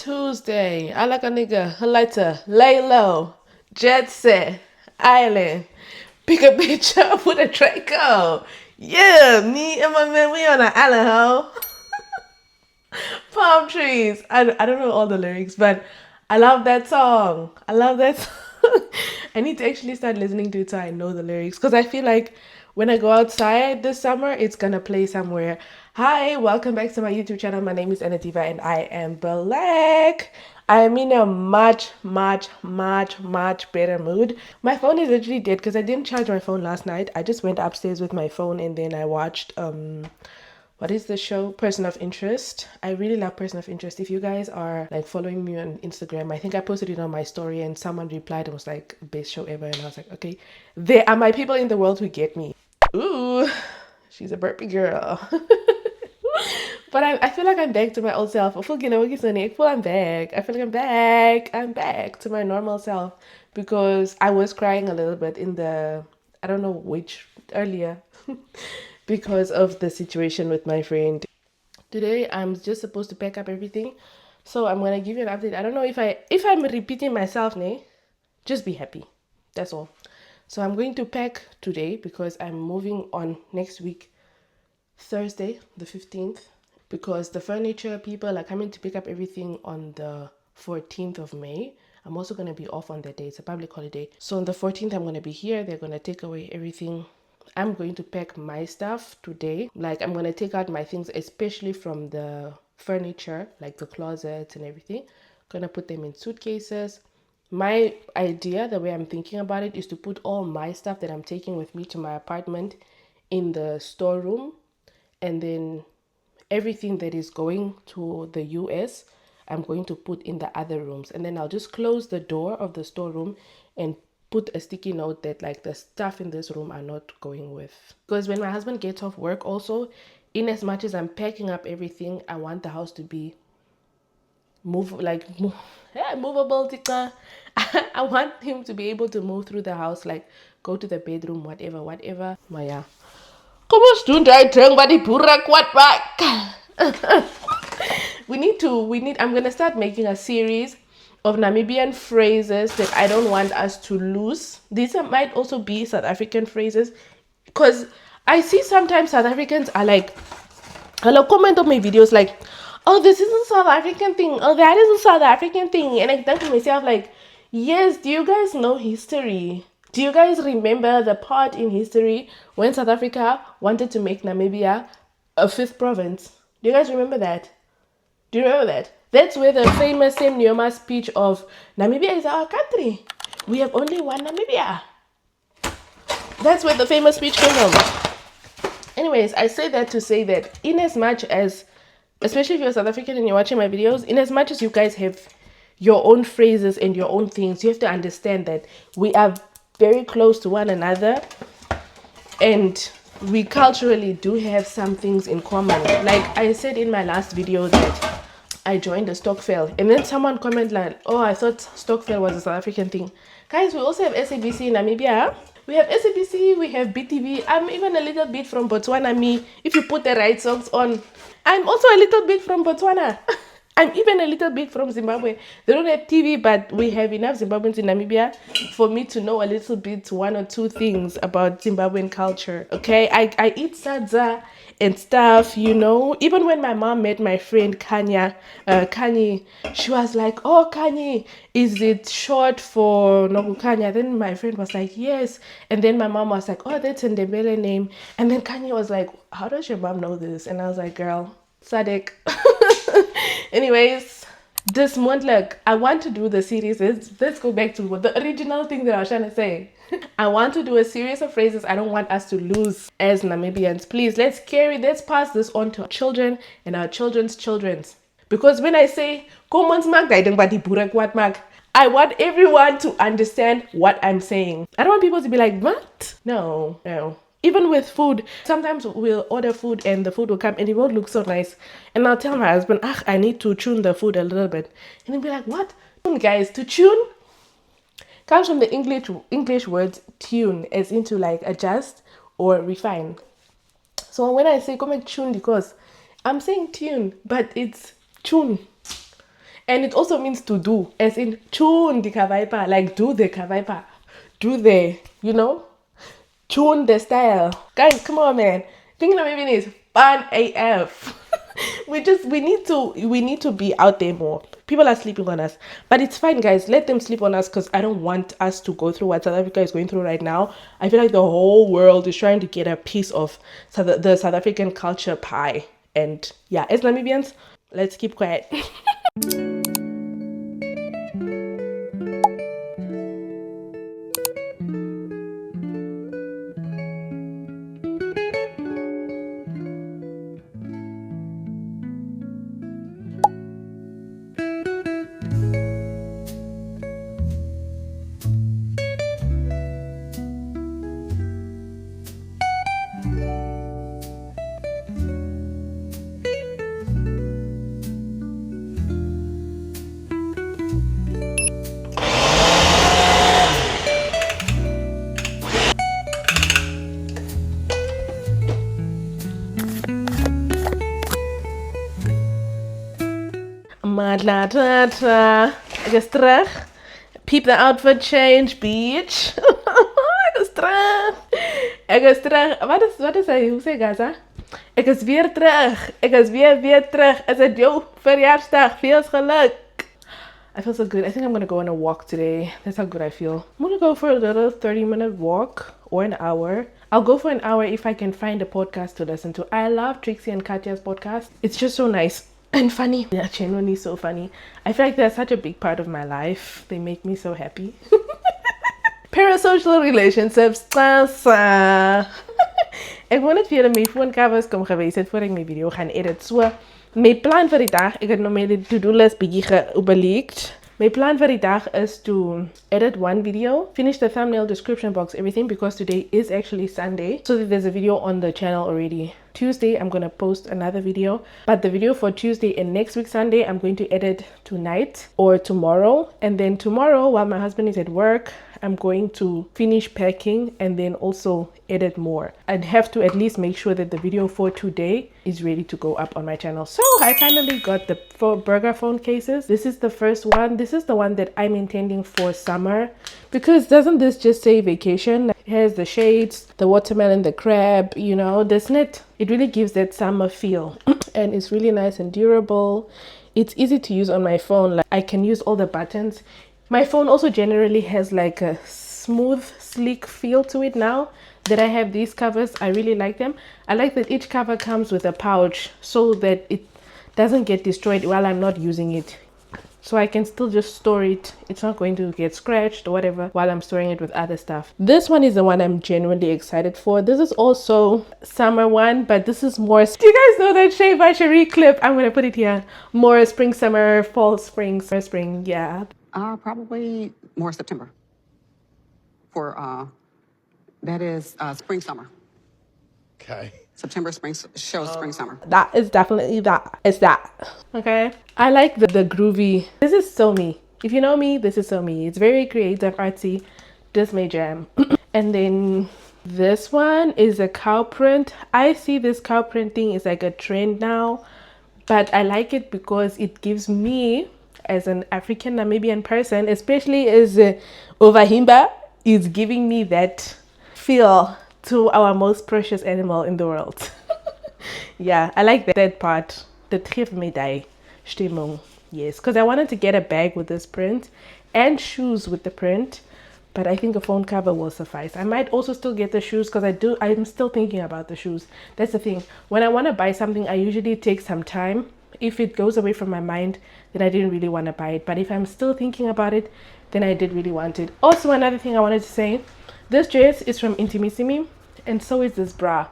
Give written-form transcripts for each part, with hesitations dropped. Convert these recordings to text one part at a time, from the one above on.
Tuesday. I like a nigga, lighter, lay low, jet set, island, pick a bitch up with a Draco. Yeah, me and my man, we on an island, ho. Palm trees. I don't know all the lyrics, but I love that song. I love that song. I need to actually start listening to it so I know the lyrics. Because I feel like when I go outside this summer, it's going to play somewhere. Hi, welcome back to my YouTube channel. My name is Ann-Adeva and I am black. I am in a much better mood. My phone is literally dead because I didn't charge my phone last night. I just went upstairs with my phone and then I watched what is the show? Person of Interest. I really love Person of Interest. If you guys are like following me on Instagram, I think I posted it on my story and someone replied and was like, best show ever. And I was like, okay, there are my people in the world who get me. Ooh, she's a burpy girl. But I feel like I'm back to my old self. I'm back. I feel like I'm back. I'm back to my normal self because I was crying a little bit in the, I don't know which, earlier because of the situation with my friend. Today I'm just supposed to pack up everything. So I'm gonna give you an update. I don't know if I'm repeating myself, ne? Just be happy. That's all. So I'm going to pack today because I'm moving on next week, Thursday, the 15th, because the furniture people are coming to pick up everything on the 14th of May. I'm also going to be off on that day. It's a public holiday. So on the 14th, I'm going to be here. They're going to take away everything. I'm going to pack my stuff today. Like, I'm going to take out my things, especially from the furniture, like the closets and everything. Going to put them in suitcases. My idea, the way I'm thinking about it, is to put all my stuff that I'm taking with me to my apartment in the storeroom, and then everything that is going to the US, I'm going to put in the other rooms. And then I'll just close the door of the storeroom and put a sticky note that like the stuff in this room are not going with. Because when my husband gets off work also, in as much as I'm packing up everything, I want the house to be movable. I want him to be able to move through the house, like go to the bedroom, whatever. Maya. Kom ons doen die ding wat die boere kwaad maak. I'm gonna start making a series of Namibian phrases that I don't want us to lose. These might also be South African phrases, because I see sometimes South Africans are like, hello, comment on my videos like, oh, this isn't South African thing, oh, that is a South African thing. And I think to myself like, yes, do you guys know history? Do you guys remember the part in history when South Africa wanted to make Namibia a fifth province? Do you guys remember that? Do you remember that? That's where the famous Sam Nujoma speech of Namibia is our country. We have only one Namibia. That's where the famous speech came from. Anyways, I say that to say that in as much as, especially if you're South African and you're watching my videos, in as much as you guys have your own phrases and your own things, you have to understand that we are very close to one another and we culturally do have some things in common. Like I said in my last video that I joined the Stokvel, and then someone commented like, oh, I thought Stokvel was a South African thing. Guys, we also have SABC in Namibia. We have SABC, we have BTV. I'm even a little bit from Botswana, me. If you put the right songs on. I'm also a little bit from Botswana. I'm even a little bit from Zimbabwe. They don't have TV, but we have enough Zimbabweans in Namibia for me to know a little bit, one or two things about Zimbabwean culture. Okay, I eat sadza and stuff, you know. Even when my mom met my friend Kanye, she was like, oh, Kanye, is it short for Nogukanya? Then my friend was like, yes. And then my mom was like, oh, that's a Ndebele name. And then Kanye was like, how does your mom know this? And I was like, girl, Sadek. Anyways, this month, like, I want to do the series. Let's go back to the original thing that I was trying to say. I want to do a series of phrases I don't want us to lose as Namibians. Please, let's pass this on to our children and our children's children's. Because when I say, I want everyone to understand what I'm saying. I don't want people to be like, what? No. Even with food, sometimes we'll order food and the food will come and it won't look so nice. And I'll tell my husband, I need to tune the food a little bit. And he'll be like, what? Guys, to tune comes from the English word tune, as into like adjust or refine. So when I say come tune, because I'm saying tune, but it's tune. And it also means to do, as in tune the kavaipa, like do the kavaipa, do the, you know, tune the style. Guys, come on, man. Thinking of even is fun AF. we need to be out there more. People are sleeping on us, but it's fine, guys. Let them sleep on us, because I don't want us to go through what South Africa is going through right now. I feel like the whole world is trying to get a piece of the South African culture pie. And yeah, as Namibians, let's keep quiet. Ek is terug. Peep the outfit change, bitch. Ek is terug. Ek is terug. Wat is hy? Hoe sê Gaza? Ek is weer terug. Ek is weer terug. Is dit jou verjaarsdag? Veel geluk. I feel so good. I think I'm gonna go on a walk today. That's how good I feel. I'm gonna go for a little 30-minute walk or an hour. I'll go for an hour if I can find a podcast to listen to. I love Trixie and Katya's podcast. It's just so nice and funny. They're genuinely so funny. I feel like they're such a big part of my life. They make me so happy. Parasocial relationships. Ek wou net vir julle my phone covers kom gewys het voor ek my video gaan edit. So, my plan vir die dag, ek het nou my to-do list bietjie geoorleek. My plan for the day is to edit one video, finish the thumbnail, description box, everything, because today is actually Sunday. So that there's a video on the channel already. Tuesday, I'm going to post another video. But the video for Tuesday and next week Sunday, I'm going to edit tonight or tomorrow. And then tomorrow, while my husband is at work, I'm going to finish packing and then also edit more. I'd have to at least make sure that the video for today is ready to go up on my channel. So I finally got the burger phone cases. This is the first one. This is the one that I'm intending for summer, because doesn't this just say vacation? It has the shades, the watermelon, the crab, you know, doesn't it? It really gives that summer feel. And it's really nice and durable. It's easy to use on my phone. Like, I can use all the buttons. My phone also generally has like a smooth, sleek feel to it now that I have these covers. I really like them. I like that each cover comes with a pouch so that it doesn't get destroyed while I'm not using it. So I can still just store it. It's not going to get scratched or whatever while I'm storing it with other stuff. This one is the one I'm genuinely excited for. This is also summer one, but this is more... Do you guys know that Shea by Cherie clip? I'm going to put it here. More spring, summer, fall, spring, summer, spring. Yeah. Probably more September. For that is spring, summer. Okay. September, spring shows spring, summer. That is definitely that. It's that. Okay. I like the groovy. This is so me. If you know me, this is so me. It's very creative, artsy. This may jam. And then this one is a cow print. I see this cow print thing is like a trend now, but I like it because it gives me, as an African Namibian person, especially as Ovahimba, is giving me that feel to our most precious animal in the world. Yeah, I like that part. The geeft me die Stimmung. Yes, because I wanted to get a bag with this print and shoes with the print, but I think a phone cover will suffice. I might also still get the shoes because I'm still thinking about the shoes. That's the thing. When I want to buy something, I usually take some time. If it goes away from my mind, then I didn't really want to buy it. But if I'm still thinking about it, then I did really want it. Also, another thing I wanted to say, this dress is from Intimissimi, and so is this bra.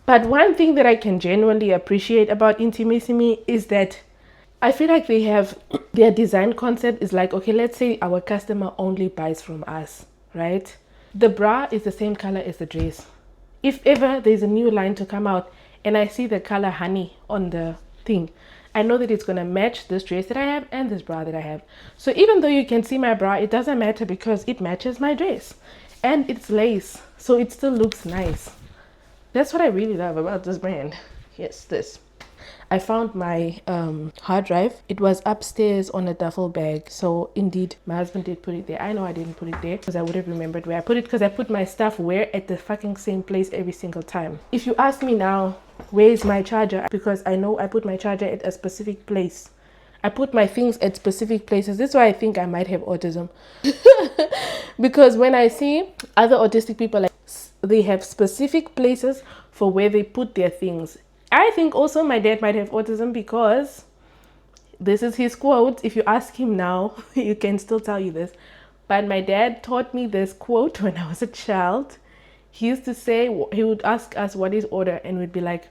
But one thing that I can genuinely appreciate about Intimissimi is that I feel like they have, their design concept is like, okay, let's say our customer only buys from us, right? The bra is the same color as the dress. If ever there's a new line to come out and I see the color honey on the thing, I know that it's going to match this dress that I have and this bra that I have. So even though you can see my bra, it doesn't matter because it matches my dress. And it's lace, so it still looks nice. That's what I really love about this brand. Yes, this. I found my hard drive. It was upstairs on a duffel bag. So indeed, my husband did put it there. I know I didn't put it there because I would have remembered where I put it, because I put my stuff where at the fucking same place every single time. If you ask me now, where is my charger? Because I know I put my charger at a specific place. I put my things at specific places. That's why I think I might have autism. Because when I see other autistic people, like, they have specific places for where they put their things. I think also my dad might have autism, because this is his quote. If you ask him now, he can still tell you this. But my dad taught me this quote when I was a child. He used to say, he would ask us, what is order? And we'd be like,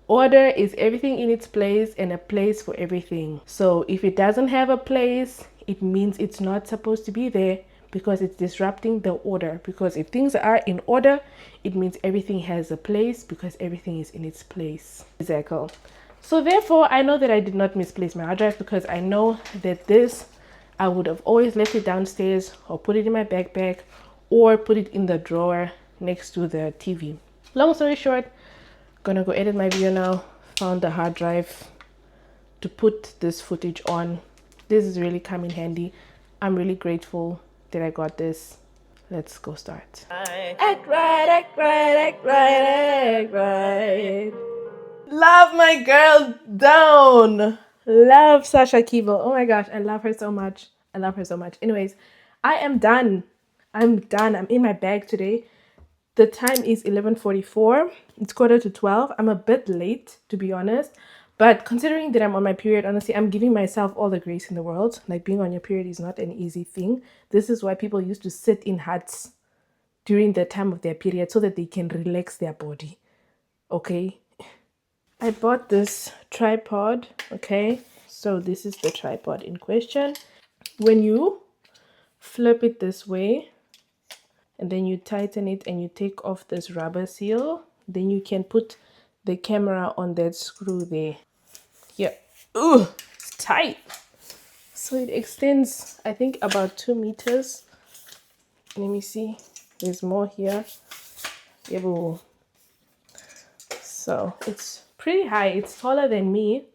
order is everything in its place and a place for everything. So if it doesn't have a place, it means it's not supposed to be there, because it's disrupting the order. Because if things are in order, it means everything has a place, because everything is in its place. Exactly. So therefore, I know that I did not misplace my hard drive, because I know that this, I would have always left it downstairs, or put it in my backpack, or put it in the drawer next to the TV. Long story short, gonna go edit my video now. Found the hard drive to put this footage on. This is really come in handy. I'm really grateful that I got this. Let's go start. Act right, act right, act right, act right. Love my girl down. Love Sasha Kivel. Oh my gosh, I love her so much. I love her so much. Anyways, I am done. I'm done. I'm in my bag today. The time is 11:44. It's 11:45. I'm a bit late, to be honest. But considering that I'm on my period, honestly, I'm giving myself all the grace in the world. Like, being on your period is not an easy thing. This is why people used to sit in huts during the time of their period, so that they can relax their body. Okay? I bought this tripod. Okay? So this is the tripod in question. When you flip it this way, and then you tighten it and you take off this rubber seal, then you can put the camera on that screw there. Yeah. Ooh, it's tight. So it extends, I think, about 2 meters. Let me see. There's more here. Yeah. So it's pretty high. It's taller than me,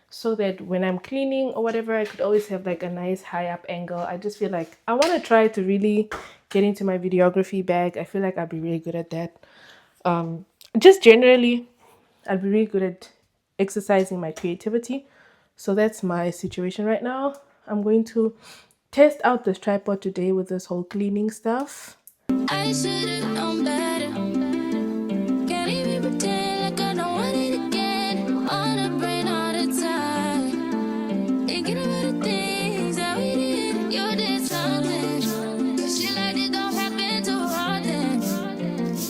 so that when I'm cleaning or whatever, I could always have like a nice high up angle. I just feel like I want to try to really get into my videography bag. I feel like I'd be really good at that. Just generally, I'd be really good at exercising my creativity. So that's my situation right now. I'm going to test out this tripod today with this whole cleaning stuff. I should have known better. Can't even pretend like I don't want it again. On a brain all the time. Thinking about the things that we did. You did something. Shit like this don't happen too often.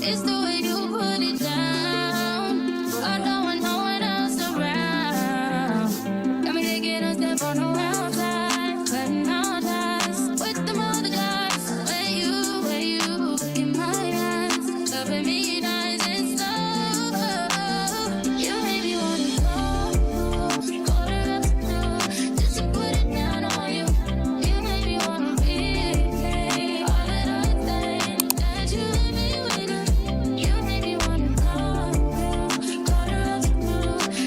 It's the way you put it down. I don't want no one else around. Got me taking a step on the wild side. Cutting all ties with them other guys. Where you look in my eyes. Loving me nice and slow. You made me wanna go just to put it down on you. You made me wanna replay all of the things that you let me with. You made me wanna go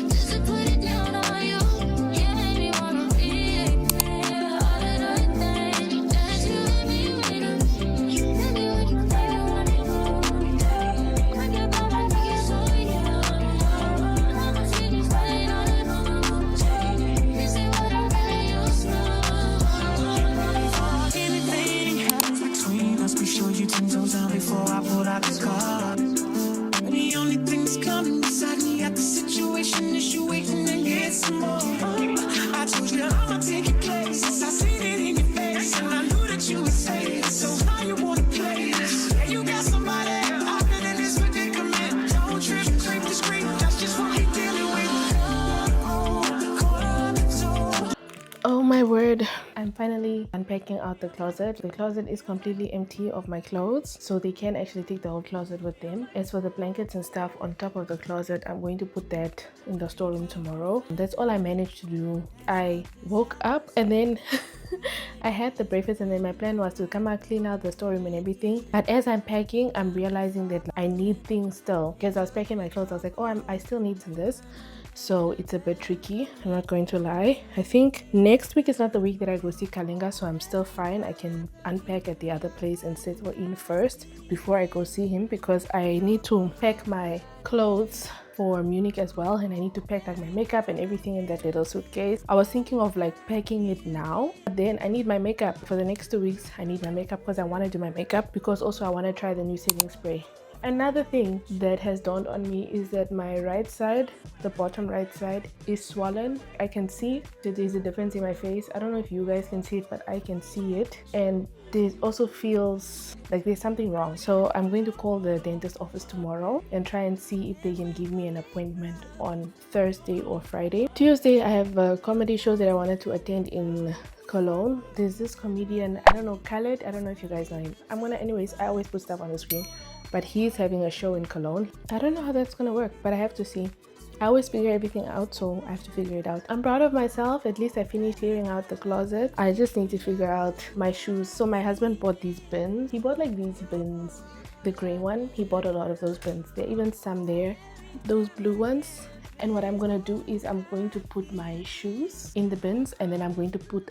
just to put it down on you. You made me wanna replay all of the things that you let me with. You made me wanna go. I get by my niggas so I'ma see these playing on it. This ain't what I really used to. Anything happens between us, be sure you 10 toes down before I pull out the car. And the only thing that's coming beside me at the situation is you waiting and get some more. I told you I'ma take your place. I seen it in your face, and I knew that you would say it. So how you wanna play this? Yeah, you got somebody I've been in this predicament. Don't trip, creep discreet. That's just what we dealing with. Oh my word. I'm finally unpacking out the closet. The closet is completely empty of my clothes, so they can actually take the whole closet with them. As for the blankets and stuff on top of the closet, I'm going to put that in the storeroom tomorrow. That's all I managed to do. I woke up and then I had the breakfast, and then my plan was to come out, clean out the storeroom and everything. But as I'm packing, I'm realizing that I need things still, because I was packing my clothes. I was like, oh, I still need this. so it's a bit tricky. I'm not going to lie. I think next week is not the week that I go see Kalinga, so I'm still fine. I can unpack at the other place and settle in first before I go see him, because I need to pack my clothes for Munich as well, and I need to pack like my makeup and everything in that little suitcase. I was thinking of like packing it now, but then I need my makeup for the next 2 weeks. I need my makeup because I want to do my makeup, because also I want to try the new setting spray. Another thing that has dawned on me is that my right side, the bottom right side, is swollen. I can see that there's a difference in my face. I don't know if you guys can see it, but I can see it. And there also feels like there's something wrong. So I'm going to call the dentist office tomorrow and try and see if they can give me an appointment on Thursday or Friday. Tuesday, I have a comedy show that I wanted to attend in Cologne. There's this comedian, I don't know, Khaled. I don't know if you guys know him. Anyways, I always put stuff on the screen. But he's having a show in Cologne. I don't know how that's gonna work, but I have to see. I always figure everything out, so I have to figure it out. I'm proud of myself. At least I finished clearing out the closet. I just need to figure out my shoes. So my husband bought these bins. He bought like these bins. The gray one, he bought a lot of those bins. There are even some there. Those blue ones. And what I'm gonna do is I'm going to put my shoes in the bins, and then I'm going to put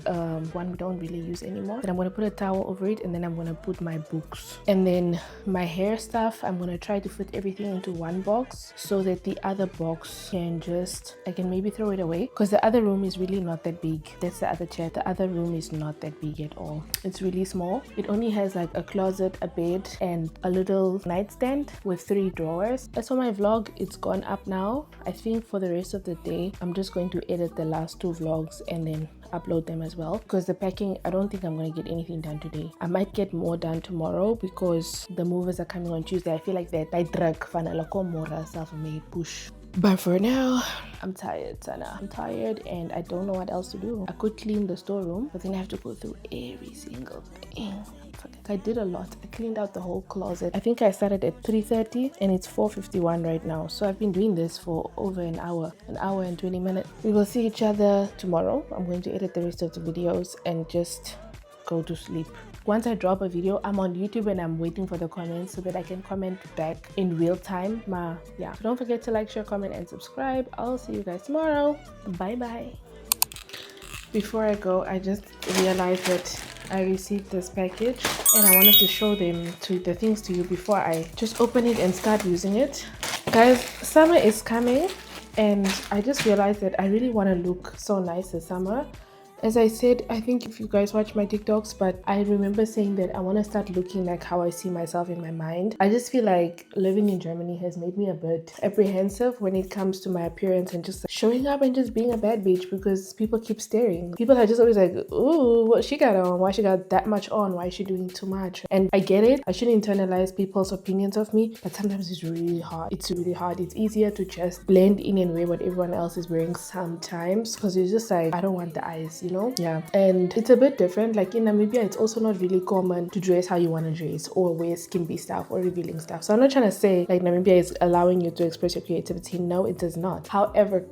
one we don't really use anymore. Then I'm gonna put a towel over it, and then I'm gonna put my books. And then my hair stuff, I'm gonna try to fit everything into one box so that the other box I can maybe throw it away, because the other room is really not that big. That's the other chair. The other room is not that big at all. It's really small. It only has like a closet, a bed, and a little nightstand with 3 drawers. As for my vlog, it's gone up now. I think for the rest of the day, I'm just going to edit the last 2 vlogs and then upload them as well, because the packing, I don't think I'm going to get anything done today. I might get more done tomorrow because the movers are coming on Tuesday. I feel like that I drag self-made push. But for now, I'm tired, Sana. I'm tired and I don't know what else to do. I could clean the storeroom, but then I have to go through every single thing. I did a lot. I cleaned out the whole closet. I think I started at 3:30 and it's 4:51 right now. So I've been doing this for over an hour and 20 minutes. We will see each other tomorrow. I'm going to edit the rest of the videos and just go to sleep. Once I drop a video, I'm on YouTube and I'm waiting for the comments so that I can comment back in real time. Yeah. Don't forget to like, share, comment, and subscribe. I'll see you guys tomorrow. Bye bye. Before I go, I just realized that I received this package and I wanted to show the things to you before I just open it and start using it. Guys, summer is coming and I just realized that I really want to look so nice this summer. As I said, I think if you guys watch my TikToks, but I remember saying that I want to start looking like how I see myself in my mind. I just feel like living in Germany has made me a bit apprehensive when it comes to my appearance and just showing up and just being a bad bitch, because people keep staring. People are just always like, ooh, what she got on? Why she got that much on? Why is she doing too much? And I get it. I shouldn't internalize people's opinions of me, but sometimes it's really hard. It's really hard. It's easier to just blend in and wear what everyone else is wearing sometimes, because it's just like, I don't want the eyes, you know? Yeah. And it's a bit different. Like in Namibia, it's also not really common to dress how you want to dress or wear skimpy stuff or revealing stuff. So I'm not trying to say like Namibia is allowing you to express your creativity. No, it does not. However,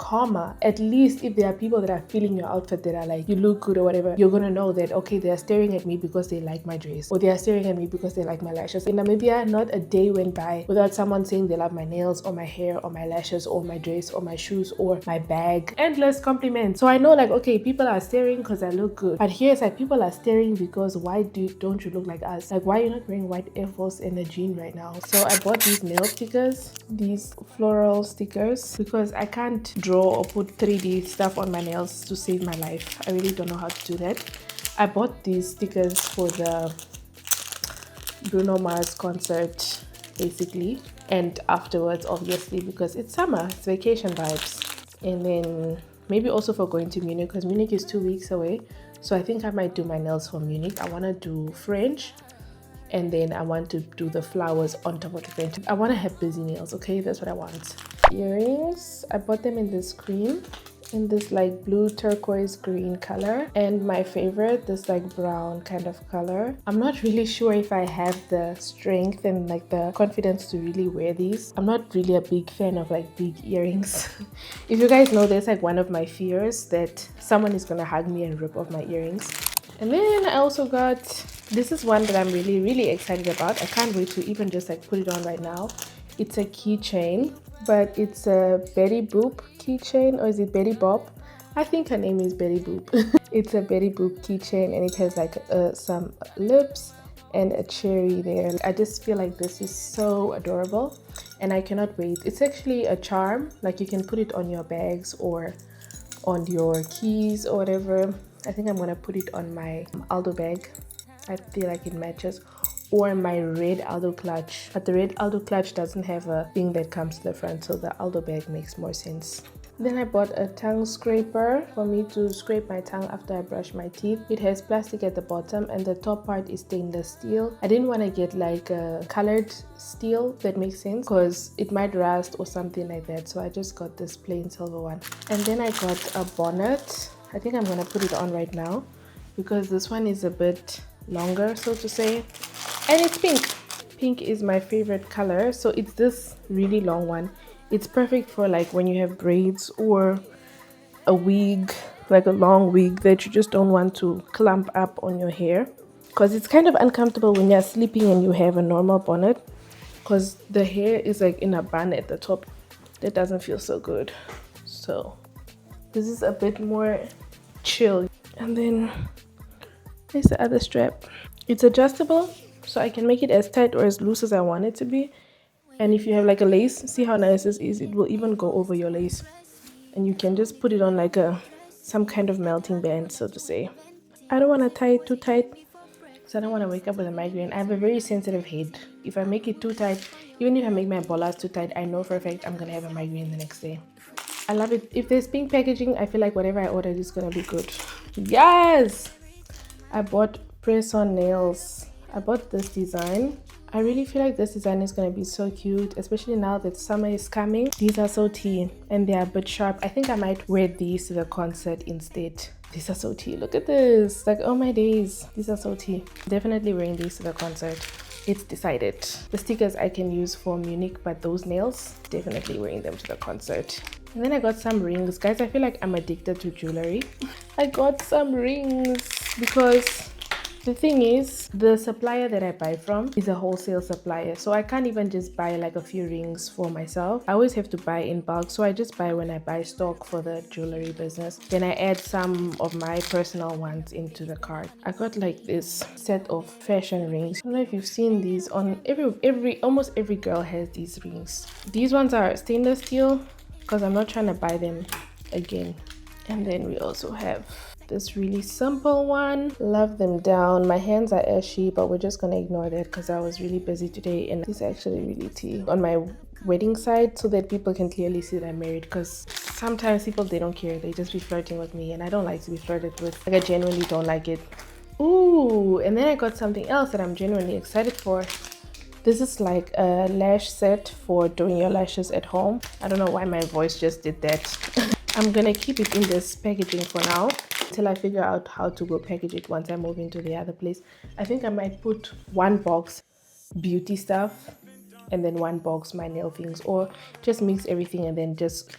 at least if there are people that are feeling your outfit that are like, you look good or whatever, you're gonna know that, okay, they're staring at me because they like my dress, or they are staring at me because they like my lashes. In Namibia, not a day went by without someone saying they love my nails or my hair or my lashes or my dress or my shoes or my bag. Endless compliments. So I know like, okay, people are staring because I look good, but here it's like people are staring because why don't you look like us? Like, why are you not wearing white Air Force and a jean right now? So I bought these nail stickers, these floral stickers, because I can't draw or put 3D stuff on my nails to save my life. I really don't know how to do that. I bought these stickers for the Bruno Mars concert basically, and afterwards obviously because it's summer, it's vacation vibes. And then maybe also for going to Munich, because Munich is 2 weeks away. So I think I might do my nails for Munich. I want to do French, and then I want to do the flowers on top of the French. I want to have busy nails, okay? That's what I want. Earrings, I bought them in this cream, in this like blue turquoise green color, and my favorite, this like brown kind of color. I'm not really sure if I have the strength and like the confidence to really wear these. I'm not really a big fan of like big earrings. If you guys know, that's like one of my fears, that someone is gonna hug me and rip off my earrings. And then I also got, this is one that I'm really excited about. I can't wait to even just like put it on right now. It's a keychain. but it's a Betty Boop keychain, or is it Betty Bop? I think her name is Betty Boop. It's a Betty Boop keychain, and it has like some lips and a cherry there. I just feel like this is so adorable and I cannot wait. It's actually a charm, like you can put it on your bags or on your keys or whatever. I think I'm gonna put it on my Aldo bag. I feel like it matches, or my red Aldo clutch, but the red Aldo clutch doesn't have a thing that comes to the front, so the Aldo bag makes more sense. Then I bought a tongue scraper for me to scrape my tongue after I brush my teeth. It has plastic at the bottom and the top part is stainless steel. I didn't want to get like a colored steel, that makes sense, because it might rust or something like that, so I just got this plain silver one. And then I got a bonnet. I think I'm gonna put it on right now because this one is a bit longer, so to say, and it's pink. Pink is my favorite color, so it's this really long one. It's perfect for like when you have braids or a wig, like a long wig that you just don't want to clump up on your hair, because it's kind of uncomfortable when you're sleeping and you have a normal bonnet, because the hair is like in a bun at the top. That doesn't feel so good. So this is a bit more chill. And then there's the other strap. It's adjustable, so I can make it as tight or as loose as I want it to be. And if you have like a lace, see how nice this is, it will even go over your lace, and you can just put it on like some kind of melting band, so to say. I don't want to tie it too tight because I don't want to wake up with a migraine. I have a very sensitive head. If I make it too tight, even if I make my bolas too tight, I know for a fact I'm gonna have a migraine the next day. I love it. If there's pink packaging, I feel like whatever I ordered is gonna be good. Yes, I bought press-on nails. I bought this design. I really feel like this design is going to be so cute, especially now that summer is coming. These are so tea and they are a bit sharp. I think I might wear these to the concert instead. These are so tea. Look at this. Like, oh my days. These are so tea. Definitely wearing these to the concert. It's decided. The stickers I can use for Munich, but those nails, definitely wearing them to the concert. And then I got some rings. Guys, I feel like I'm addicted to jewelry. I got some rings because the thing is, the supplier that I buy from is a wholesale supplier, so I can't even just buy like a few rings for myself. I always have to buy in bulk, so I just buy when I buy stock for the jewelry business. Then I add some of my personal ones into the cart. I got like this set of fashion rings. I don't know if you've seen these on almost every girl has these rings. These ones are stainless steel because I'm not trying to buy them again. And then we also have this really simple one. Love them down. My hands are ashy, but we're just gonna ignore that because I was really busy today, and this is actually really tea on my wedding side so that people can clearly see that I'm married, because sometimes people, they don't care, they just be flirting with me and I don't like to be flirted with. Like, I genuinely don't like it. Ooh, and then I got something else that I'm genuinely excited for. This is like a lash set for doing your lashes at home. I don't know why my voice just did that. I'm gonna keep it in this packaging for now until I figure out how to go package it once I move into the other place. I think I might put one box beauty stuff and then one box my nail things, or just mix everything and then just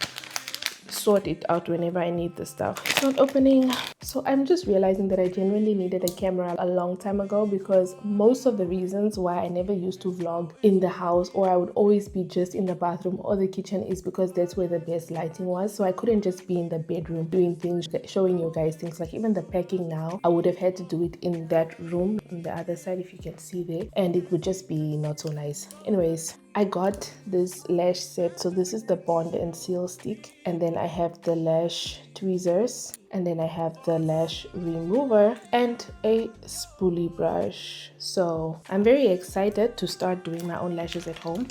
sort it out whenever I need the stuff. It's not opening. So I'm just realizing that I genuinely needed a camera a long time ago, because most of the reasons why I never used to vlog in the house, or I would always be just in the bathroom or the kitchen, is because that's where the best lighting was. So I couldn't just be in the bedroom doing things, showing you guys things. Like even the packing now, I would have had to do it in that room on the other side, if you can see there, and it would just be not so nice. Anyways, I got this lash set. So this is the bond and seal stick, and then I have the lash tweezers, and then I have the lash remover and a spoolie brush. So I'm very excited to start doing my own lashes at home.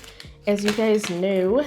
As you guys know,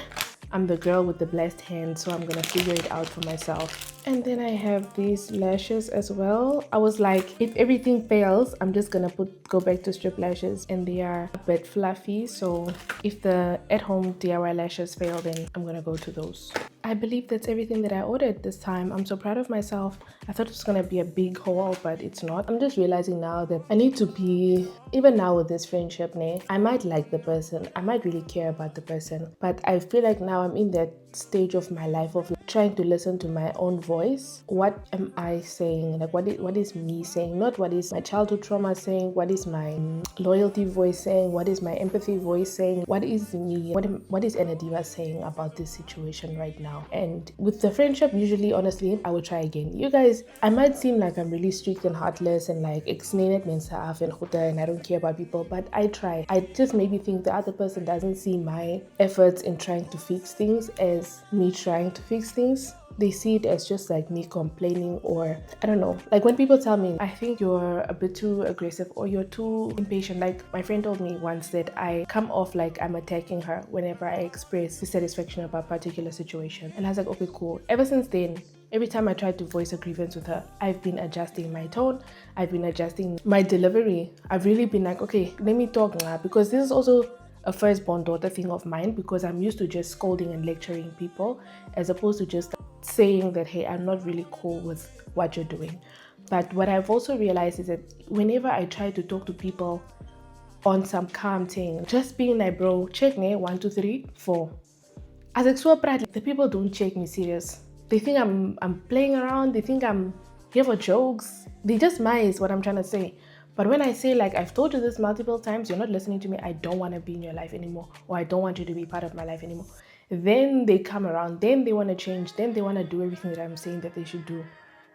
I'm the girl with the blessed hand, so I'm gonna figure it out for myself. And then I have these lashes as well. I was like, if everything fails, I'm just gonna go back to strip lashes, and they are a bit fluffy. So if the at-home DIY lashes fail, then I'm gonna go to those. I believe that's everything that I ordered this time. I'm so proud of myself. I thought it was gonna be a big haul, but it's not. I'm just realizing now that I need to be, even now with this friendship, I might like the person, I might really care about the person, but I feel like now I'm in that stage of my life of trying to listen to my own voice. What am I saying? Like what is me saying? Not what is my childhood trauma saying, what is my loyalty voice saying, what is my empathy voice saying, what is me, what is Ann-Adeva saying about this situation right now. And with the friendship, usually honestly I will try again. You guys, I might seem like I'm really strict and heartless and like and I don't care about people, but I try. I just maybe think the other person doesn't see my efforts in trying to fix things as me trying to fix things. They see it as just like me complaining, or I don't know. Like when people tell me, I think you're a bit too aggressive or you're too impatient. Like my friend told me once that I come off like I'm attacking her whenever I express dissatisfaction about a particular situation. And I was like, okay, cool. Ever since then, every time I tried to voice a grievance with her, I've been adjusting my tone. I've been adjusting my delivery. I've really been like, okay, let me talk now, because this is also a firstborn daughter thing of mine, because I'm used to just scolding and lecturing people as opposed to just saying that, hey, I'm not really cool with what you're doing. But what I've also realized is that whenever I try to talk to people on some calm thing, just being like, bro, check me 1 2 3 4. As I so proud, the people don't check me serious. They think I'm playing around. They think I'm here for jokes. They just miss what I'm trying to say. But when I say, like, I've told you this multiple times, you're not listening to me, I don't want to be in your life anymore, or I don't want you to be part of my life anymore, then they come around, then they want to change, then they want to do everything that I'm saying that they should do,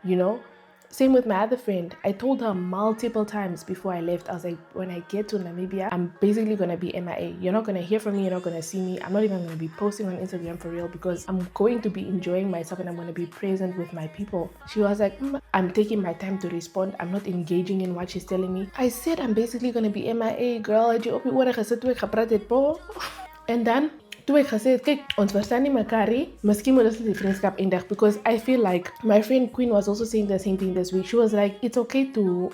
you know? Same with my other friend. I told her multiple times before I left, I was like, when I get to Namibia, I'm basically going to be MIA. You're not going to hear from me. You're not going to see me. I'm not even going to be posting on Instagram for real, because I'm going to be enjoying myself and I'm going to be present with my people. She was like, I'm taking my time to respond. I'm not engaging in what she's telling me. I said, I'm basically going to be MIA, girl. And then toe ek gesê het, kyk, ons verstaan nie mekaar nie, miskien moet ons die vriendskap eindig, because I feel like my friend Queen was also saying the same thing this week. She was like, it's okay to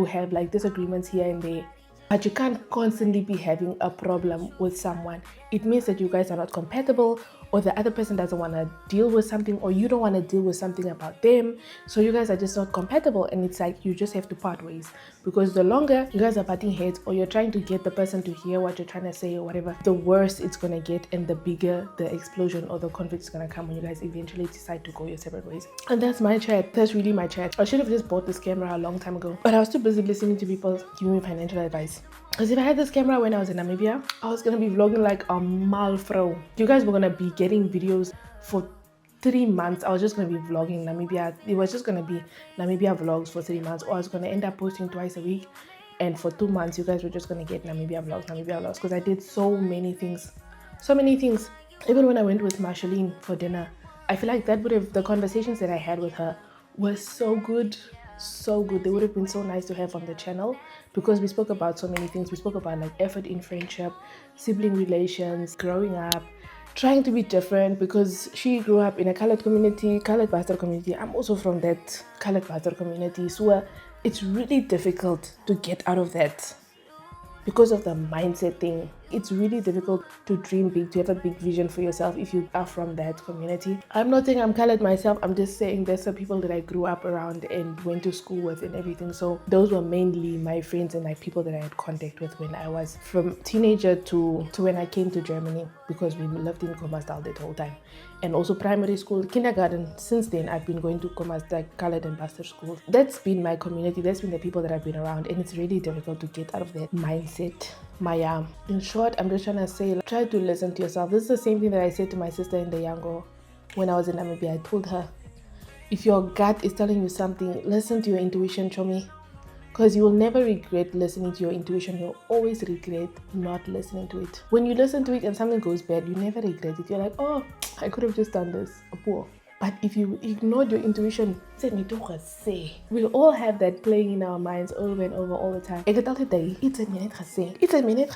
have like disagreements here and there, but you can't constantly be having a problem with someone. It means that you guys are not compatible, or the other person doesn't want to deal with something, or you don't want to deal with something about them. So you guys are just not compatible, and it's like you just have to part ways. Because the longer you guys are butting heads, or you're trying to get the person to hear what you're trying to say or whatever, the worse it's going to get, and the bigger the explosion or the conflict is going to come when you guys eventually decide to go your separate ways. And that's my chat. That's really my chat. I should have just bought this camera a long time ago, but I was too busy listening to people giving me financial advice. Because if I had this camera when I was in Namibia, I was going to be vlogging like a malfro. You guys were going to be getting videos for 3 months. I was just going to be vlogging Namibia. It was just going to be Namibia vlogs for 3 months. Or I was going to end up posting twice a week. And for 2 months, you guys were just going to get Namibia vlogs. Because I did so many things. So many things. Even when I went with Marceline for dinner, I feel like that would have, the conversations that I had with her were so good. So good. They would have been so nice to have on the channel, because we spoke about so many things. We spoke about like effort in friendship, sibling relations, growing up, trying to be different, because she grew up in a colored community, colored pastor community. I'm also from that colored pastor community, so it's really difficult to get out of that because of the mindset thing. It's really difficult to dream big, to have a big vision for yourself if you are from that community. I'm not saying I'm colored myself, I'm just saying there's some people that I grew up around and went to school with and everything. So those were mainly my friends and like people that I had contact with when I was from teenager to when I came to Germany, because we lived in Kommersdal that whole time. And also primary school, kindergarten. Since then, I've been going to Kommersdal, colored and bastard schools. That's been my community. That's been the people that I've been around. And it's really difficult to get out of that mindset. In short, I'm just trying to say, like, try to listen to yourself. This is the same thing that I said to my sister in the Yango when I was in Namibia. I told her, if your gut is telling you something, listen to your intuition, Chomi. Because you will never regret listening to your intuition. You'll always regret not listening to it. When you listen to it and something goes bad, you never regret it. You're like, oh, I could have just done this. But if you ignored your intuition, we all have that playing in our minds over and over all the time. It's a minute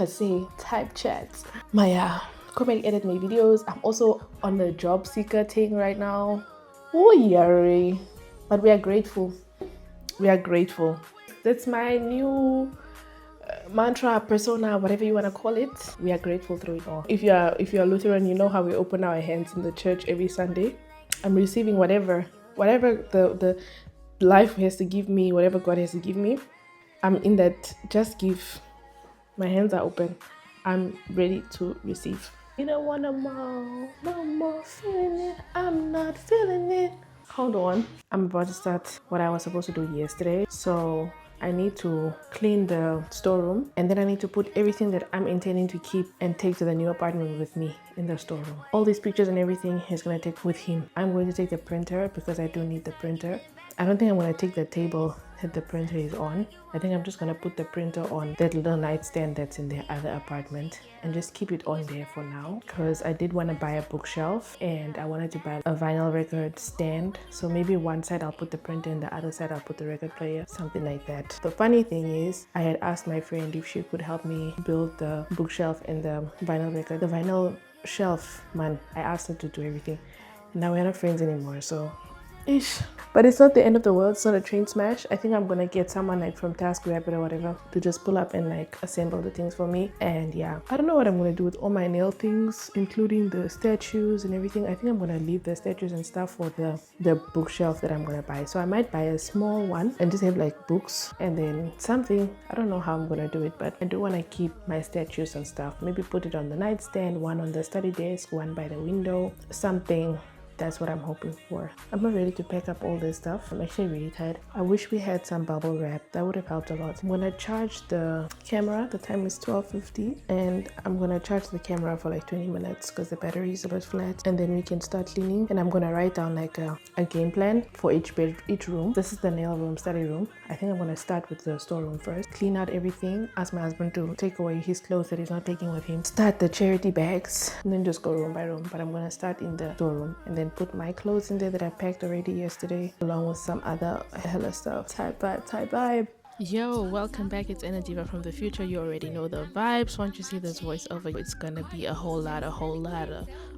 type chats. Maya, come and edit my videos. I'm also on the job seeker thing right now. Oh, yari. But we are grateful. That's my new mantra, persona, whatever you want to call it. We are grateful through it all. If you're Lutheran, you know how we open our hands in the church every Sunday. I'm receiving whatever the life has to give me, whatever God has to give me. I'm in that just give. My hands are open. I'm ready to receive. You don't want no more feeling it. I'm not feeling it. Hold on. I'm about to start what I was supposed to do yesterday. So I need to clean the storeroom, and then I need to put everything that I'm intending to keep and take to the new apartment with me in the storeroom. All these pictures and everything he's gonna take with him. I'm going to take the printer because I do need the printer. I don't think I'm gonna take the table that the printer is on. I think I'm just gonna put the printer on that little nightstand that's in the other apartment and just keep it on there for now, because I did want to buy a bookshelf and I wanted to buy a vinyl record stand. So maybe one side I'll put the printer and the other side I'll put the record player, something like that. The funny thing is, I had asked my friend if she could help me build the bookshelf and the vinyl record. The vinyl shelf, man, I asked her to do everything. Now we're not friends anymore, so ish. But it's not the end of the world. It's not a train smash. I think I'm gonna get someone like from TaskRabbit or whatever to just pull up and like assemble the things for me. And yeah, I don't know what I'm gonna do with all my nail things, including the statues and everything. I think I'm gonna leave the statues and stuff for the bookshelf that I'm gonna buy. So I might buy a small one and just have like books and then something. I don't know how I'm gonna do it, but I do want to keep my statues and stuff. Maybe put it on the nightstand, one on the study desk, one by the window, something. That's what I'm hoping for. I'm not ready to pack up all this stuff. I'm actually really tired. I wish we had some bubble wrap. That would have helped a lot. I'm gonna charge the camera. The time is 12:50, and I'm gonna charge the camera for like 20 minutes because the battery is a bit flat. And then we can start cleaning. And I'm gonna write down like a game plan for each room. This is the nail room, study room. I think I'm gonna start with the storeroom first. Clean out everything. Ask my husband to take away his clothes that he's not taking with him. Start the charity bags, and then just go room by room. But I'm gonna start in the storeroom and then put my clothes in there that I packed already yesterday, along with some other hella stuff. Type vibe. Yo, welcome back. It's Ann-Adeva from the future. You already know the vibes. Once you see this voiceover, it's gonna be a whole lot.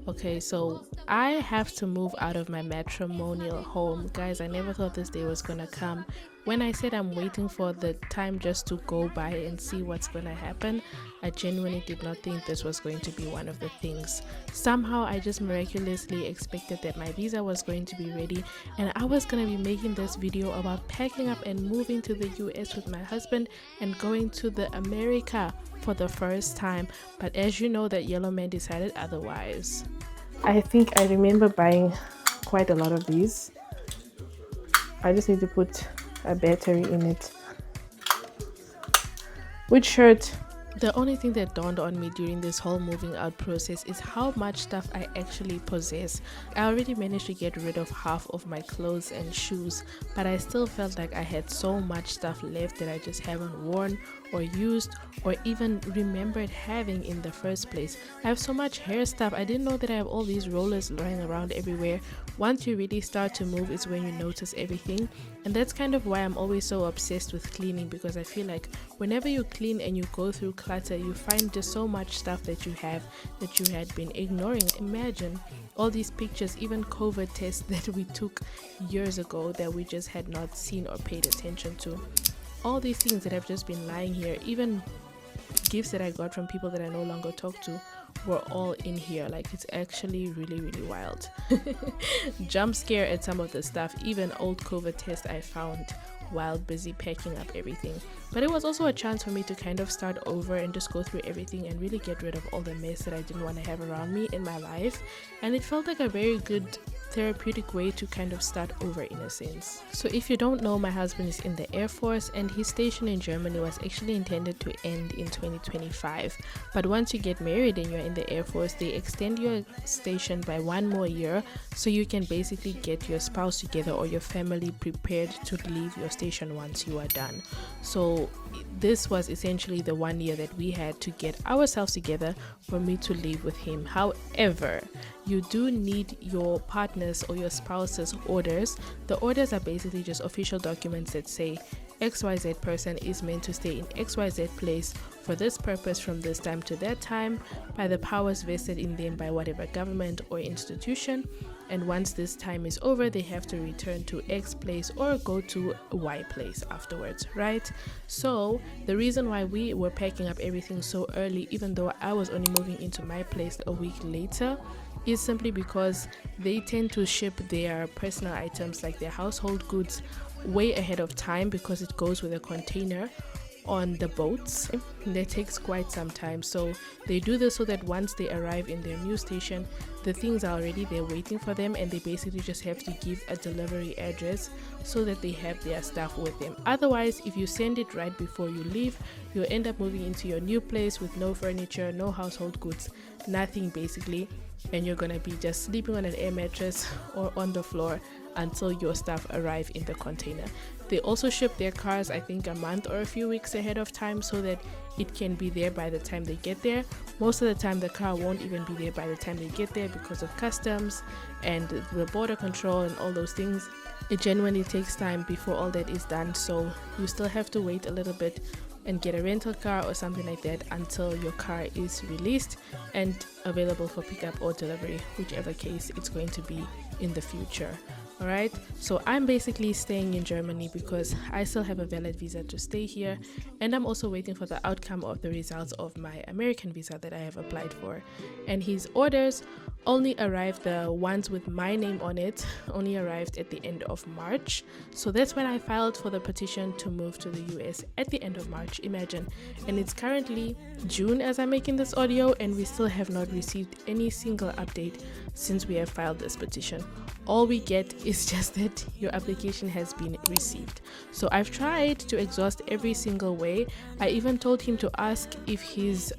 Okay, so I have to move out of my matrimonial home. Guys, I never thought this day was gonna come. When I said I'm waiting for the time just to go by and see what's gonna happen, I genuinely did not think this was going to be one of the things. Somehow I just miraculously expected that my visa was going to be ready and I was gonna be making this video about packing up and moving to the US with my husband and going to the America for the first time. But as you know, that yellow man decided otherwise. I think I remember buying quite a lot of these. I just need to put a battery in it. Which shirt? The only thing that dawned on me during this whole moving out process is how much stuff I actually possess. I already managed to get rid of half of my clothes and shoes, but I still felt like I had so much stuff left that I just haven't worn or used or even remembered having in the first place. I have so much hair stuff. I didn't know that I have all these rollers lying around everywhere. Once you really start to move is when you notice everything, and that's kind of why I'm always so obsessed with cleaning, because I feel like whenever you clean and you go through clutter, you find just so much stuff that you have that you had been ignoring. Imagine all these pictures, even COVID tests that we took years ago that we just had not seen or paid attention to. All these things that have just been lying here, even gifts that I got from people that I no longer talk to, were all in here. Like, it's actually really wild. Jump scare at some of the stuff, even old COVID tests I found while busy packing up everything. But it was also a chance for me to kind of start over and just go through everything and really get rid of all the mess that I didn't want to have around me in my life. And it felt like a very good therapeutic way to kind of start over in a sense. So if you don't know, my husband is in the Air Force and his station in Germany was actually intended to end in 2025. But once you get married and you're in the Air Force, they extend your station by 1 more year, so you can basically get your spouse together or your family prepared to leave your station once you are done. So this was essentially the 1 year that we had to get ourselves together for me to leave with him. However, you do need your partner's or your spouse's orders. The orders are basically just official documents that say XYZ person is meant to stay in XYZ place for this purpose from this time to that time by the powers vested in them by whatever government or institution, and once this time is over they have to return to X place or go to Y place afterwards, right? So the reason why we were packing up everything so early, even though I was only moving into my place a week later, is simply because they tend to ship their personal items like their household goods way ahead of time because it goes with a container on the boats. That takes quite some time, so they do this so that once they arrive in their new station, the things are already there waiting for them, and they basically just have to give a delivery address so that they have their stuff with them. Otherwise, if you send it right before you leave, you'll end up moving into your new place with no furniture, no household goods, nothing basically, and you're gonna be just sleeping on an air mattress or on the floor until your stuff arrive in the container. They also ship their cars, I think, a month or a few weeks ahead of time so that it can be there by the time they get there. Most of the time the car won't even be there by the time they get there because of customs and the border control and all those things. It genuinely takes time before all that is done, so you still have to wait a little bit and get a rental car or something like that until your car is released and available for pickup or delivery, whichever case it's going to be in the future. Alright, so I'm basically staying in Germany because I still have a valid visa to stay here, and I'm also waiting for the outcome of the results of my American visa that I have applied for. And his orders only arrived, the ones with my name on it only arrived at the end of March. So that's when I filed for the petition to move to the US at the end of March, imagine. And it's currently June as I'm making this audio, and we still have not received any single update since we have filed this petition. All we get is just that your application has been received. So I've tried to exhaust every single way. I even told him to ask if his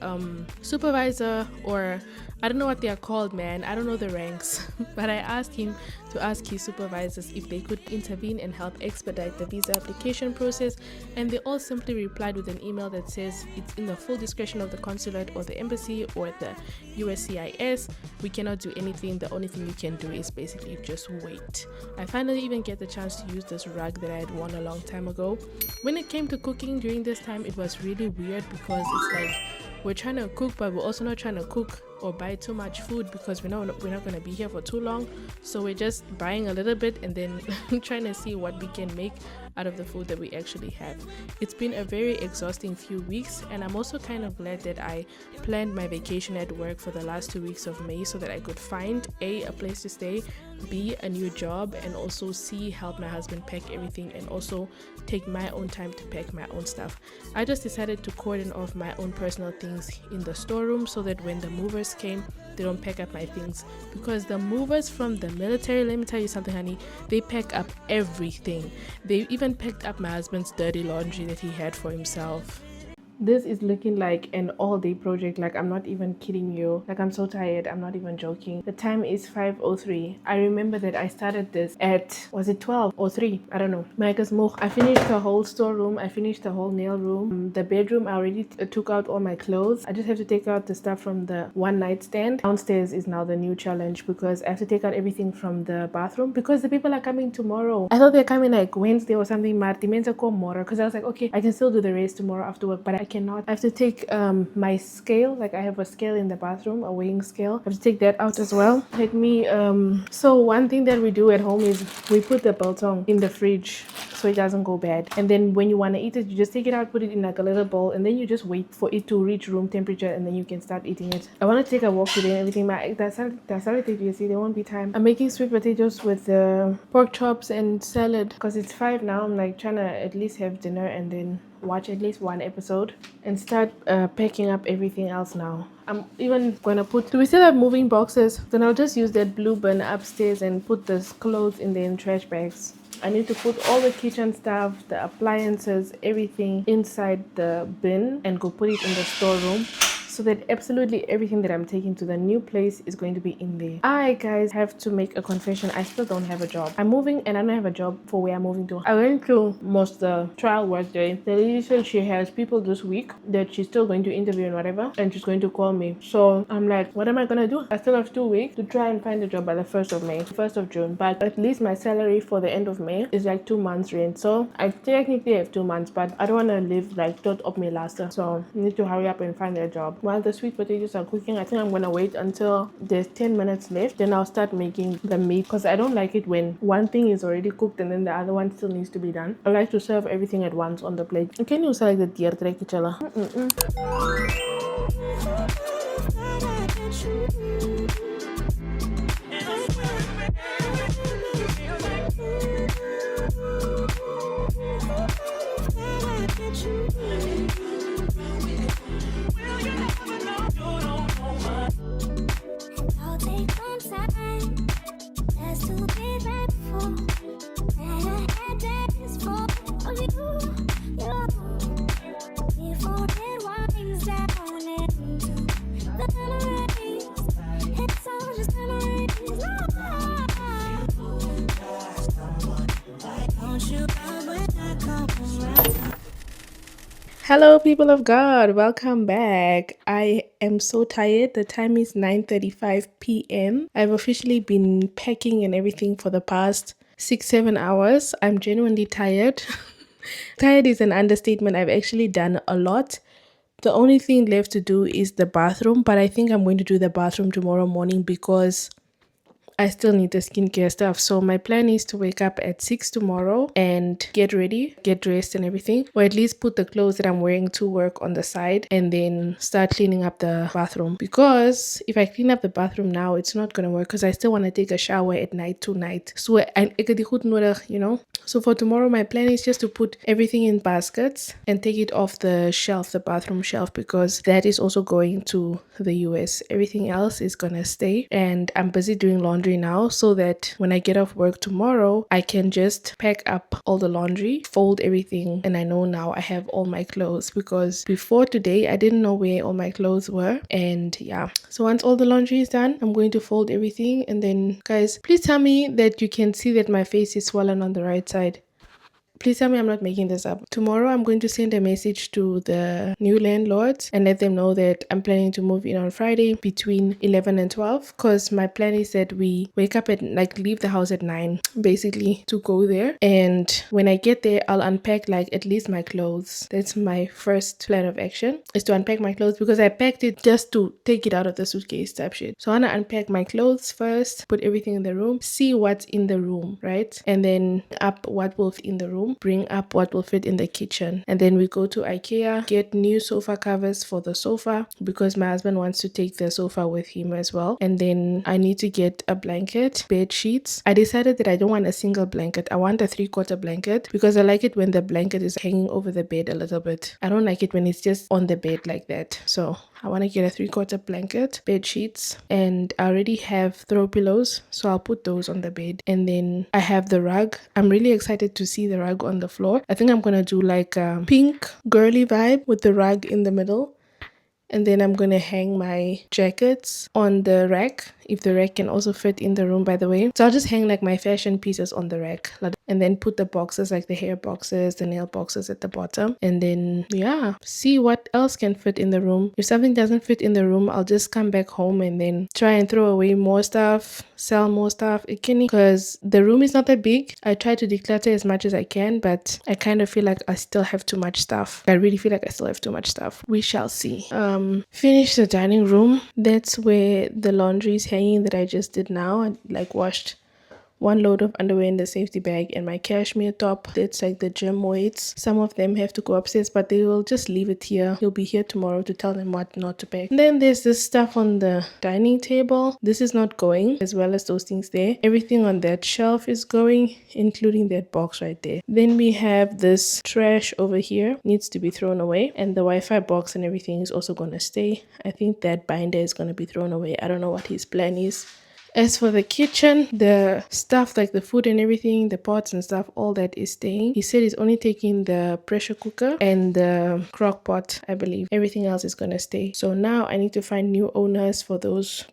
supervisor, or I don't know what they are called, man, I don't know the ranks, but I asked him to ask his supervisors if they could intervene and help expedite the visa application process, and they all simply replied with an email that says it's in the full discretion of the consulate or the embassy or the USCIS. We cannot do anything. The only thing we can do is basically just wait. I finally even get the chance to use this rug that I had worn a long time ago. When it came to cooking during this time, it was really weird because it's like we're trying to cook, but we're also not trying to cook or buy too much food because we're not going to be here for too long. So we're just buying a little bit and then trying to see what we can make out of the food that we actually have. It's been a very exhausting few weeks, and I'm also kind of glad that I planned my vacation at work for the last 2 weeks of May so that I could find A, a place to stay, B, a new job, and also C, help my husband pack everything and also take my own time to pack my own stuff. I just decided to cordon off my own personal things in the storeroom so that when the movers came, they don't pack up my things, because the movers from the military, let me tell you something, honey, they pack up everything. They even packed up my husband's dirty laundry that he had for himself. This is looking like an all-day project. Like, I'm not even kidding you. Like, I'm so tired. I'm not even joking. The time is 5:03. I remember that I started this at, was it 12 or 3? I don't know. I finished the whole storeroom. I finished the whole nail room. The bedroom, I already took out all my clothes. I just have to take out the stuff from the one nightstand. Downstairs is now the new challenge because I have to take out everything from the bathroom because the people are coming tomorrow. I thought they're coming like Wednesday or something, because I was like, okay, I can still do the rest tomorrow after work, but I cannot. I have to take my scale. Like, I have a scale in the bathroom, a weighing scale. I have to take that out as well. Let me so one thing that we do at home is we put the biltong in the fridge so it doesn't go bad, and then when you want to eat it, you just take it out, put it in like a little bowl, and then you just wait for it to reach room temperature, and then you can start eating it. I want to take a walk today and everything. That's how you see there won't be time. I'm making sweet potatoes with pork chops and salad because it's 5 now. I'm like trying to at least have dinner and then watch at least one episode and start packing up everything else now. I'm even gonna do we still have moving boxes? Then I'll just use that blue bin upstairs and put the clothes in the trash bags. I need to put all the kitchen stuff, the appliances, everything inside the bin and go put it in the storeroom, so that absolutely everything that I'm taking to the new place is going to be in there. I, guys, have to make a confession. I still don't have a job. I'm moving and I don't have a job for where I'm moving to. I went to most the trial work day. The lady said she has people this week that she's still going to interview and whatever, and she's going to call me. So I'm like, what am I gonna do? I still have 2 weeks to try and find a job by the 1st of May, 1st of June. But at least my salary for the end of May is like 2 months rent. So I technically have 2 months, but I don't want to live like tot op me last. So I need to hurry up and find a job. While the sweet potatoes are cooking, I think I'm gonna wait until there's 10 minutes left, then I'll start making the meat, because I don't like it when one thing is already cooked and then the other one still needs to be done. I like to serve everything at once on the plate. Can you select the deer trekichala? what you need. Will you never know? You don't know what. And I'll take some time. Just to be thankful. And I had days full of you. Before it winds down into the memories. It's all just memories. Don't you cry when I come around. Hello, people of God, welcome back. I am so tired. The time is 9:35 p.m. I've officially been packing and everything for the past 6-7 hours. I'm genuinely tired. Tired is an understatement. I've actually done a lot. The only thing left to do is the bathroom, but I think I'm going to do the bathroom tomorrow morning because I still need the skincare stuff. So my plan is to wake up at 6 tomorrow and get ready, get dressed and everything. Or at least put the clothes that I'm wearing to work on the side and then start cleaning up the bathroom. Because if I clean up the bathroom now, it's not going to work because I still want to take a shower at night tonight. So ek het die goed nodig, you know. So for tomorrow, my plan is just to put everything in baskets and take it off the shelf, the bathroom shelf, because that is also going to the US. Everything else is going to stay. And I'm busy doing laundry now so that when I get off work tomorrow, I can just pack up all the laundry, fold everything. And I know now I have all my clothes because before today, I didn't know where all my clothes were. And yeah, so once all the laundry is done, I'm going to fold everything. And then guys, please tell me that you can see that my face is swollen on the right side. Please tell me I'm not making this up. Tomorrow I'm going to send a message to the new landlords and let them know that I'm planning to move in on Friday between 11 and 12 because my plan is that we wake up at leave the house at 9 basically to go there. And when I get there, I'll unpack at least my clothes. That's my first plan of action, is to unpack my clothes because I packed it just to take it out of the suitcase type shit. So I want to unpack my clothes first, put everything in the room, see what's in the room, right? And then up what will fit in the room, bring up what will fit in the kitchen. And then we go to IKEA, get new sofa covers for the sofa because my husband wants to take the sofa with him as well. And then I need to get a blanket, bed sheets. I decided that I don't want a single blanket. I want a 3/4 blanket because I like it when the blanket is hanging over the bed a little bit. I don't like it when it's just on the bed like that. So I want to get a 3/4 blanket, bed sheets, and I already have throw pillows, so I'll put those on the bed. And then I have the rug. I'm really excited to see the rug on the floor. I think I'm gonna do like a pink girly vibe with the rug in the middle. And then I'm gonna hang my jackets on the rack, if the rack can also fit in the room, by the way. So I'll just hang my fashion pieces on the rack and then put the boxes, the hair boxes, the nail boxes at the bottom. And then yeah, see what else can fit in the room. If something doesn't fit in the room, I'll just come back home and then try and throw away more stuff, sell more stuff, because the room is not that big. I try to declutter as much as I can, but I kind of feel like I still have too much stuff. I really feel like I still have too much stuff. We shall see. Finish the dining room. That's where the laundry is hanging that I just did now. I washed one load of underwear in the safety bag and my cashmere top. That's the gym weights. Some of them have to go upstairs, but they will just leave it here. He'll be here tomorrow to tell them what not to pack. And then there's this stuff on the dining table. This is not going, as well as those things there. Everything on that shelf is going, including that box right there. Then we have this trash over here, needs to be thrown away, and the Wi-Fi box and everything is also going to stay. I think that binder is going to be thrown away. I don't know what his plan is. As for the kitchen, the stuff the food and everything, the pots and stuff, all that is staying. He said he's only taking the pressure cooker and the crock pot, I believe. Everything else is going to stay. So now I need to find new owners for those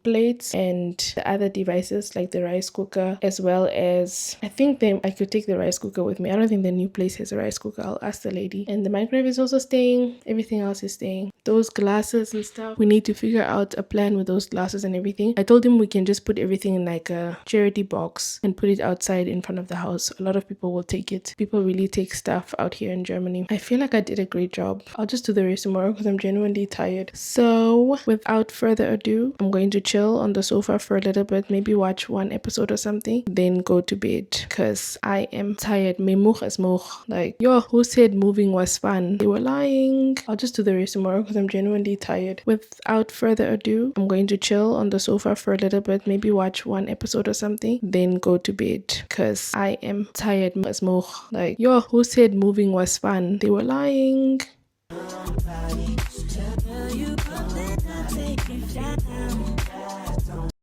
plates and the other devices like the rice cooker, as well as I think I could take the rice cooker with me. I don't think the new place has a rice cooker. I'll ask the lady. And the microwave is also staying. Everything else is staying. Those glasses and stuff, we need to figure out a plan with those glasses and everything. I told him we can just put everything in a charity box and put it outside in front of the house. A lot of people will take it. People really take stuff out here in Germany. I feel like I did a great job. I'll just do the rest tomorrow because I'm genuinely tired. So without further ado, I'm going to chill on the sofa for a little bit, maybe watch one episode or something, then go to bed because I am tired. Who said moving was fun? They were lying. I'll just do the rest tomorrow because I'm genuinely tired. Without further ado, I'm going to chill on the sofa for a little bit, maybe watch one episode or something, then go to bed because I am tired. Like, yo, who said moving was fun? They were lying.